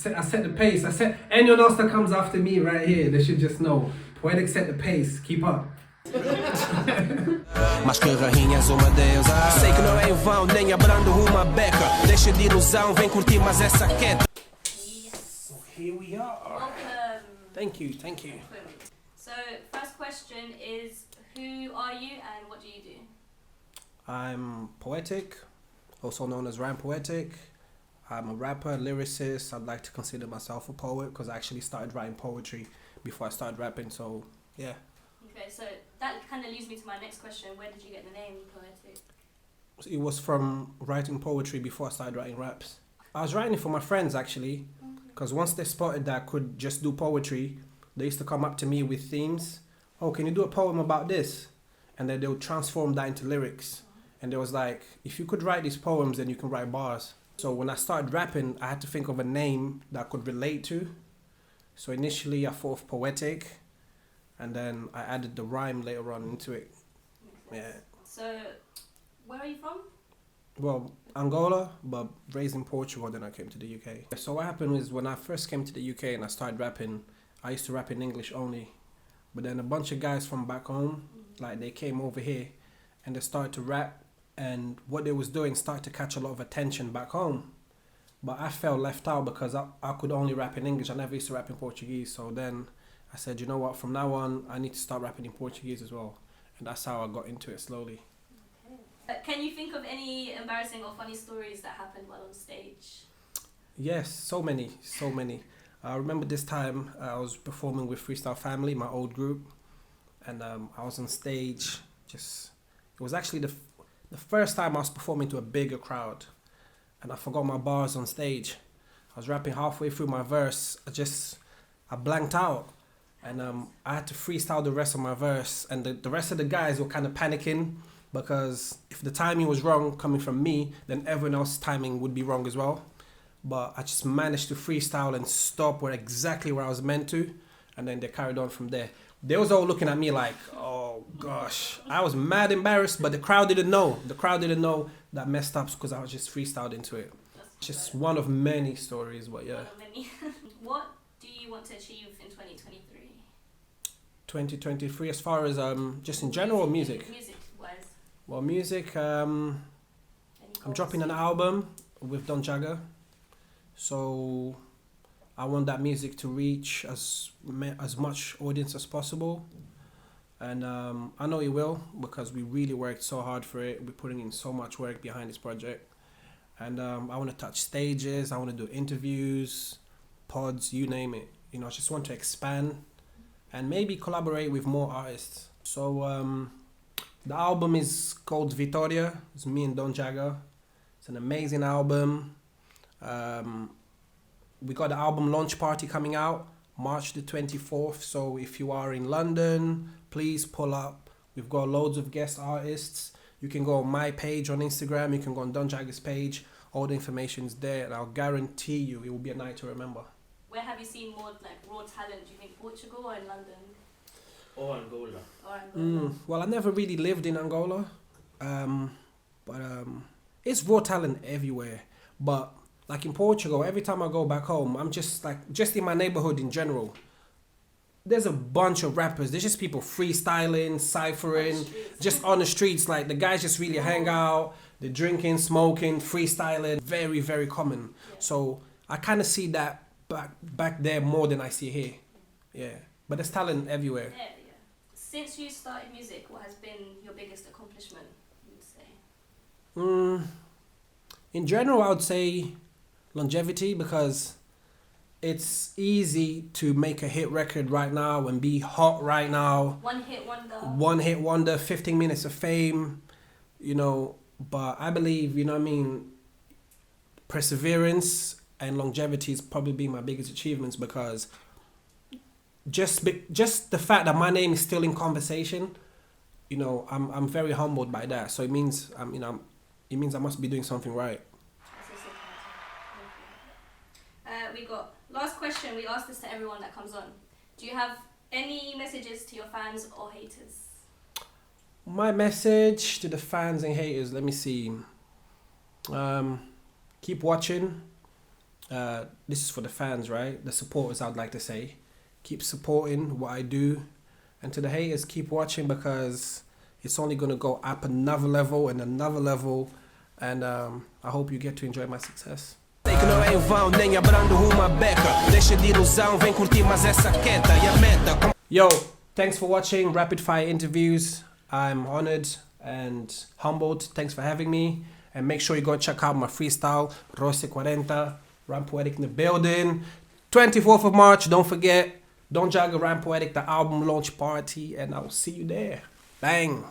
I set the pace. Anyone else that comes after me right here, they should just know. Poetik set the pace. Keep up. Mas que rainhas uma deusa. Sei que não é em vão, nem abrando uma beca. Deixa de ilusão, vem curtir mais essa queda. So here we are. Welcome. Thank you, thank you. So, first question is, who are you and what do you do? I'm Poetik, also known as Rhyme Poetik. I'm a rapper, lyricist. I'd like to consider myself a poet because I actually started writing poetry before I started rapping, so yeah. Okay, so that kind of leads me to my next question. Where did you get the name Poetik? It was from writing poetry before I started writing raps. I was writing it for my friends actually, because once they spotted that I could just do poetry, they used to come up to me with themes. Oh, can you do a poem about this? And then they would transform that into lyrics. And they was like, if you could write these poems, then you can write bars. So when I started rapping, I had to think of a name that I could relate to. So initially I thought of Poetik, and then I added the rhyme later on into it. Yeah. So, where are you from? Well, Angola, but raised in Portugal, then I came to the UK. So what happened was when I first came to the UK and I started rapping, I used to rap in English only. But then a bunch of guys from back home, like they came over here and they started to rap, and what they was doing started to catch a lot of attention back home. But I felt left out because I could only rap in English. I never used to rap in Portuguese. So then I said, you know what, from now on, I need to start rapping in Portuguese as well. And that's how I got into it slowly. Okay. Can you think of any embarrassing or funny stories that happened while on stage? Yes, so many. I remember this time I was performing with Freestyle Family, my old group. And I was on stage. It was actually the first time I was performing to a bigger crowd. And I forgot my bars on stage. I was rapping halfway through my verse. I blanked out. And I had to freestyle the rest of my verse. And the rest of the guys were kind of panicking because if the timing was wrong coming from me, then everyone else's timing would be wrong as well. But I just managed to freestyle and stop exactly where I was meant to. And then they carried on from there. They was all looking at me like, oh gosh. I was mad embarrassed, but the crowd didn't know. The crowd didn't know that I messed up because I was just freestyled into it. That's just one of many stories, but yeah. One of many. What do you want to achieve in 2023? 2023 as far as just in general music? Music-wise. Well, music, I'm dropping an album with Don Jagger. So I want that music to reach as much audience as possible. And I know it will because we really worked so hard for it. We're putting in so much work behind this project. And I want to touch stages. I want to do interviews, pods, you name it. You know, I just want to expand and maybe collaborate with more artists. So the album is called Vitória. It's me and Don Jagger. It's an amazing album. We got the album launch party coming out March the 24th. So if you are in London, please pull up. We've got loads of guest artists. You can go on my page on Instagram. You can go on Don Jagger's page. All the information is there, and I'll guarantee you it will be a night to remember. Where have you seen more like raw talent? Do you think Portugal or in London? Or Angola. Or Angola. Well, I never really lived in Angola, but it's raw talent everywhere. But like in Portugal, every time I go back home, I'm just in my neighborhood in general. There's a bunch of rappers. There's just people freestyling, ciphering, just on the streets. Like the guys just really hang out. They're drinking, smoking, freestyling. Very, very common. Yeah. So I kind of see that back there more than I see here. Yeah. But there's talent everywhere. Yeah. Since you started music, what has been your biggest accomplishment, you would say? In general, I would say longevity, because it's easy to make a hit record right now and be hot right now. One hit wonder, 15 minutes of fame, you know. But I believe, you know what I mean, perseverance and longevity is probably been my biggest achievements, because just the fact that my name is still in conversation, you know, I'm very humbled by that. So it means it means I must be doing something right. We got last question. We ask this to everyone that comes on. Do you have any messages to your fans or haters? My message to the fans and haters, let me see. Keep watching. this is for the fans, right? The supporters, I'd like to say. Keep supporting what I do. And to the haters, keep watching because it's only going to go up another level and another level. And I hope you get to enjoy my success. Sei que não é em vão, nem abrando uma beca. Deixa de ilusão, vem curtir mais essa queta e a meta. Yo, thanks for watching Rapid Fire Interviews. I'm honored and humbled. Thanks for having me. And make sure you go check out my freestyle, Roce 40, Rhyme Poetik in the building. 24th of March, don't forget. Don't Juggle Rhyme Poetik, the album launch party. And I'll see you there. Bang.